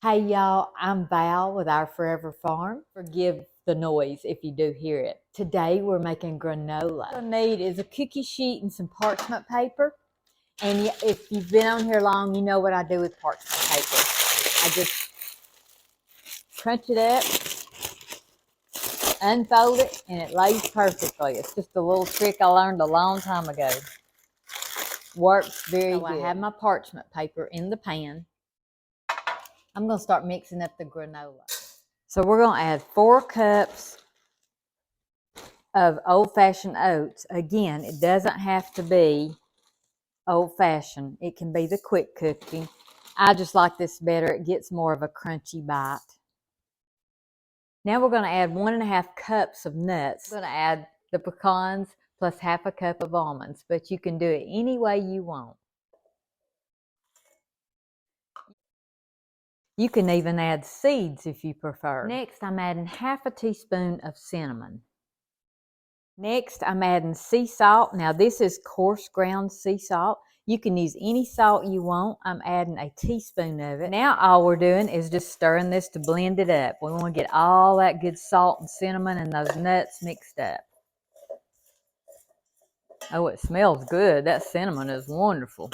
Hey y'all, I'm Val with Our Forever Farm. Forgive the noise if you do hear it. Today we're making granola. What you'll need is a cookie sheet and some parchment paper. And if you've been on here long, you know what I do with parchment paper. I just crunch it up, unfold it, and it lays perfectly. It's just a little trick I learned a long time ago. Works very good. I have my parchment paper in the pan. I'm going to start mixing up the granola. So we're going to add 4 cups of old-fashioned oats. Again, it doesn't have to be old-fashioned. It can be the quick cooking. I just like this better. It gets more of a crunchy bite. Now we're going to add 1.5 cups of nuts. I'm going to add the pecans plus half a cup of almonds, but you can do it any way you want. You can even add seeds if you prefer. Next, I'm adding half a teaspoon of cinnamon. Next, I'm adding sea salt. Now, this is coarse ground sea salt. You can use any salt you want. I'm adding a teaspoon of it. Now, all we're doing is just stirring this to blend it up. We want to get all that good salt and cinnamon and those nuts mixed up. Oh, it smells good. That cinnamon is wonderful.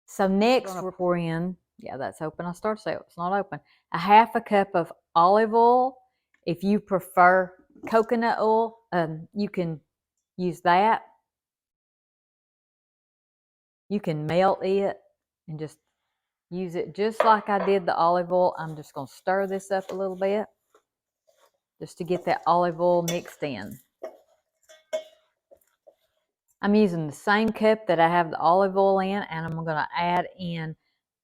So next, we're pour in, yeah, that's open. I started to say it's not open. A half a cup of olive oil. If you prefer coconut oil, you can use that. You can melt it and just use it just like I did the olive oil. I'm just going to stir this up a little bit just to get that olive oil mixed in. I'm using the same cup that I have the olive oil in, and I'm going to add in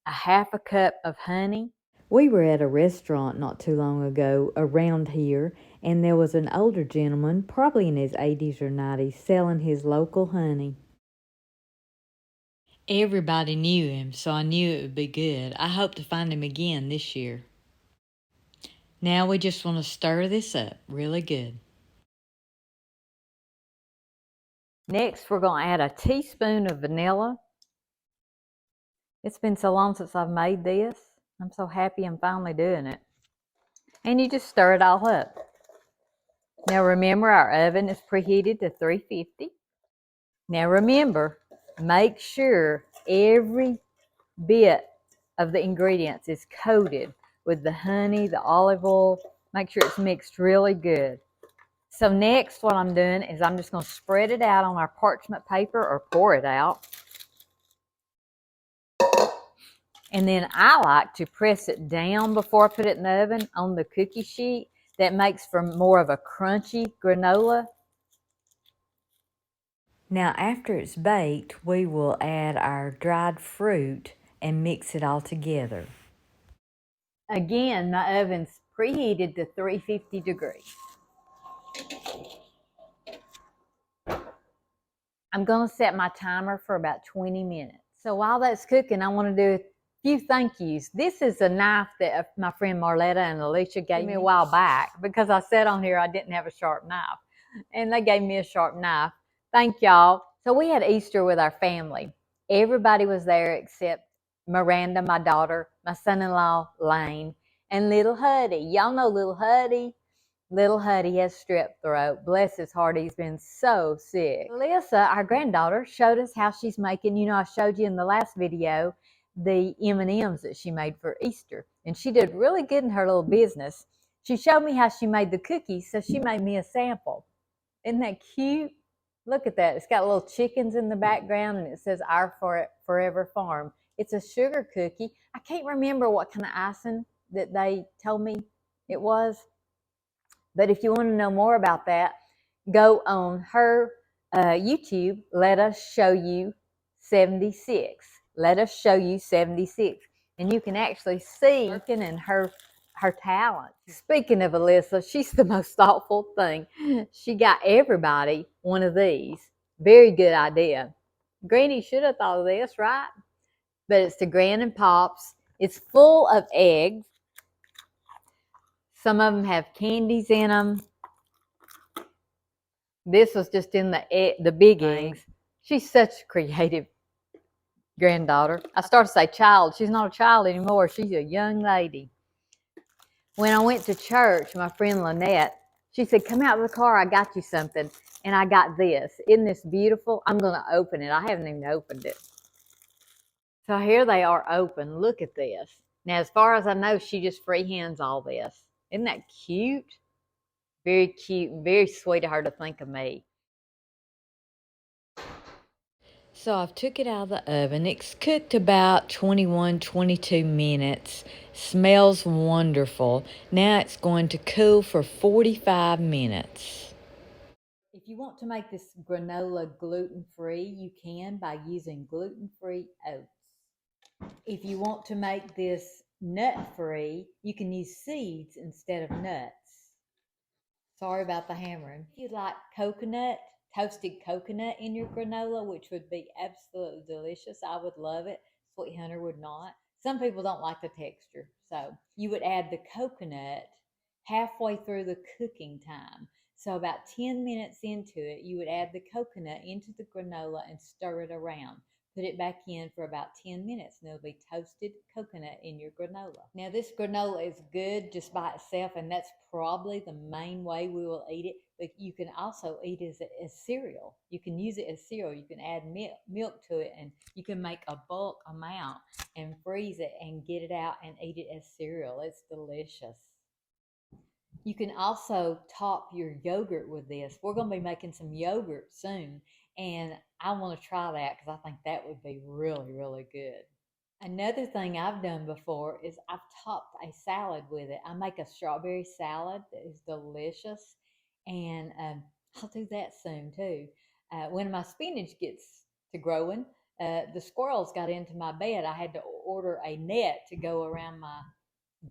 a half a cup of honey. We were at a restaurant not too long ago around here, and there was an older gentleman, probably in his 80s or 90s, selling his local honey. Everybody knew him, so I knew it would be good. I hope to find him again this year. Now we just want to stir this up really good. Next, we're going to add a teaspoon of vanilla. It's been so long since I've made this. I'm so happy I'm finally doing it. And you just stir it all up. Now remember, our oven is preheated to 350. Now remember, make sure every bit of the ingredients is coated with the honey, the olive oil. Make sure it's mixed really good. So next, what I'm doing is I'm just going to spread it out on our parchment paper or pour it out. And then I like to press it down before I put it in the oven on the cookie sheet. That makes for more of a crunchy granola. Now after it's baked, we will add our dried fruit and mix it all together. Again, my oven's preheated to 350 degrees. I'm going to set my timer for about 20 minutes. So while that's cooking, I want to do a few thank yous. This is a knife that my friend Marletta and Alicia gave me a while back because I said on here I didn't have a sharp knife. And they gave me a sharp knife. Thank y'all. So we had Easter with our family. Everybody was there except Miranda, my daughter, my son-in-law, Lane, and little Huddy. Y'all know little Huddy. Little Huddy has strep throat. Bless his heart, he's been so sick. Alyssa, our granddaughter, showed us how she's making, you know, I showed you in the last video, the M&Ms that she made for Easter. And she did really good in her little business. She showed me how she made the cookies, so she made me a sample. Isn't that cute? Look at that. It's got little chickens in the background, and it says Our Forever Farm. It's a sugar cookie. I can't remember what kind of icing that they told me it was. But if you want to know more about that, go on her YouTube, Let Us Show You 76. Let Us Show You 76. And you can actually see in her talent. Speaking of Alyssa, she's the most thoughtful thing. She got everybody one of these. Very good idea. Granny should have thought of this, right? But it's the Gran and Pops. It's full of eggs. Some of them have candies in them. This was just in the big eggs. She's such a creative granddaughter. I started to say child. She's not a child anymore. She's a young lady. When I went to church, my friend Lynette, she said, come out of the car, I got you something. And I got this. Isn't this beautiful? I'm going to open it. I haven't even opened it. So here they are open. Look at this. Now, as far as I know, she just freehands all this. Isn't that cute? Very cute, very sweet of her to think of me. So I've took it out of the oven. It's cooked about 21, 22 minutes. Smells wonderful. Now it's going to cool for 45 minutes. If you want to make this granola gluten-free, you can by using gluten-free oats. If you want to make this nut-free, you can use seeds instead of nuts. Sorry about the hammering. If you like coconut, toasted coconut in your granola, which would be absolutely delicious, I would love it. Sweet Hunter would not. Some people don't like the texture. So you would add the coconut halfway through the cooking time. So about 10 minutes into it, you would add the coconut into the granola and stir it around. Put it back in for about 10 minutes and there'll be toasted coconut in your granola. Now this granola is good just by itself, and that's probably the main way we will eat it, but you can also eat it as cereal. You can use it as cereal. You can add milk to it, and you can make a bulk amount and freeze it and get it out and eat it as cereal. It's delicious. You can also top your yogurt with this. We're going to be making some yogurt soon, and I want to try that because I think that would be really, really good. Another thing I've done before is I've topped a salad with it. I make a strawberry salad that is delicious, and I'll do that soon too. When my spinach gets to growing, the squirrels got into my bed. I had to order a net to go around my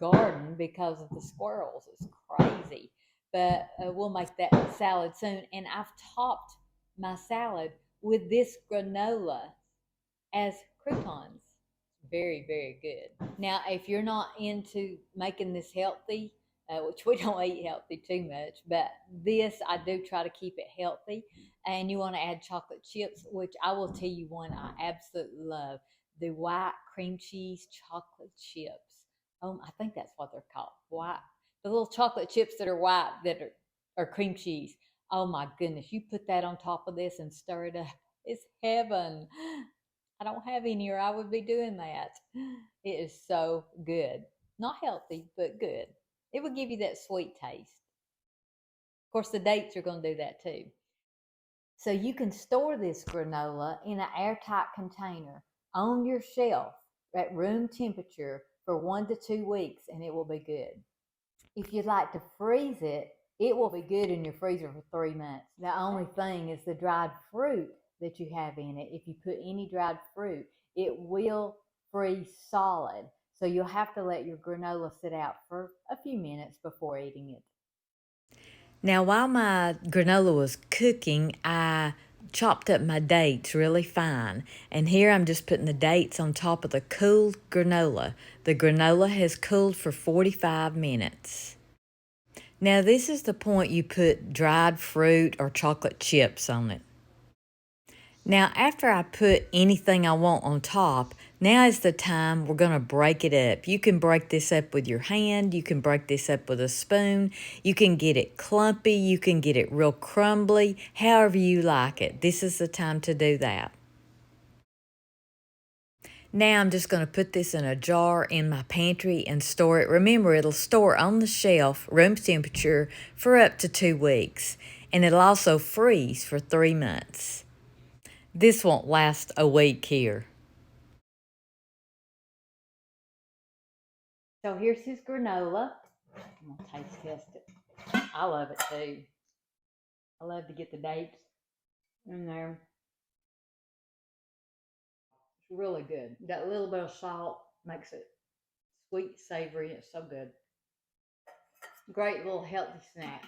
garden because of the squirrels. It's crazy. But we'll make that salad soon. And I've topped my salad with this granola as croutons. Very, very good. Now, if you're not into making this healthy, which we don't eat healthy too much, but this, I do try to keep it healthy. And you want to add chocolate chips, which I will tell you one I absolutely love, the white cream cheese chocolate chips. I think that's what they're called. White, the little chocolate chips that are white that are cream cheese. Oh my goodness, you put that on top of this and stir it up. It's heaven. I don't have any, or I would be doing that. It is so good. Not healthy, but good. It will give you that sweet taste. Of course, the dates are going to do that too. So you can store this granola in an airtight container on your shelf at room temperature for 1 to 2 weeks, and it will be good. If you'd like to freeze it, it will be good in your freezer for 3 months. The only thing is the dried fruit that you have in it. If you put any dried fruit, it will freeze solid. So you'll have to let your granola sit out for a few minutes before eating it. Now, while my granola was cooking, I chopped up my dates really fine. And here I'm just putting the dates on top of the cooled granola. The granola has cooled for 45 minutes. Now, this is the point you put dried fruit or chocolate chips on it. Now, after I put anything I want on top, now is the time we're going to break it up. You can break this up with your hand. You can break this up with a spoon. You can get it clumpy. You can get it real crumbly, however you like it. This is the time to do that. Now I'm just going to put this in a jar in my pantry and store it. Remember, it'll store on the shelf, room temperature, for up to 2 weeks. And it'll also freeze for 3 months. This won't last a week here. So here's his granola. I'm going to taste test it. I love it too. I love to get the dates in there. It's really good. Got a little bit of salt, makes it sweet, savory. It's so good. Great little healthy snack.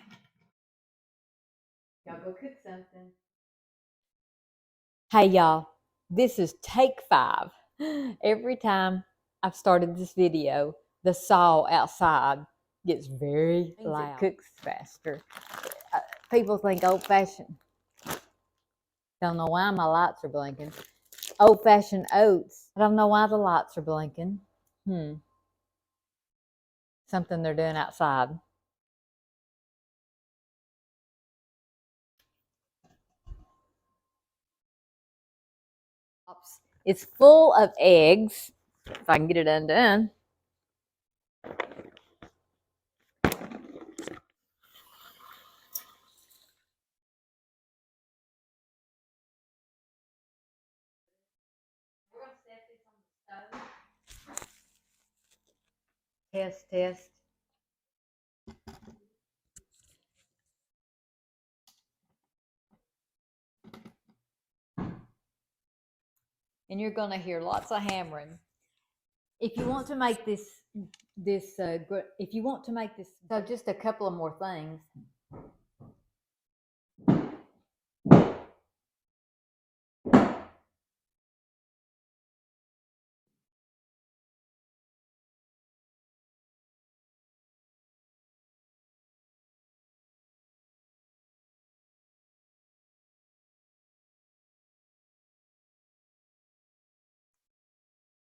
Y'all go cook something. Hey y'all, this is take 5. Every time I've started this video, the saw outside gets very loud. It cooks faster. People think old fashioned. Don't know why my lights are blinking. old-fashioned oats. I don't know why the lights are blinking. Something they're doing outside. It's full of eggs, if I can get it undone. We're going to set this on the stove. Test, test. And you're going to hear lots of hammering. If you want to make so just a couple of more things.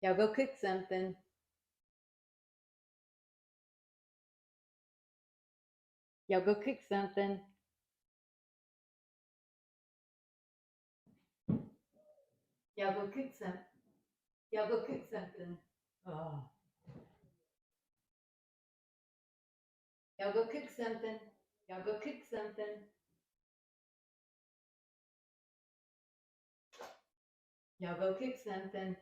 Y'all go cook something. Y'all go cook something. Y'all go cook something. Y'all go cook something. Oh. Y'all go cook something. Y'all go cook something. Y'all go cook something.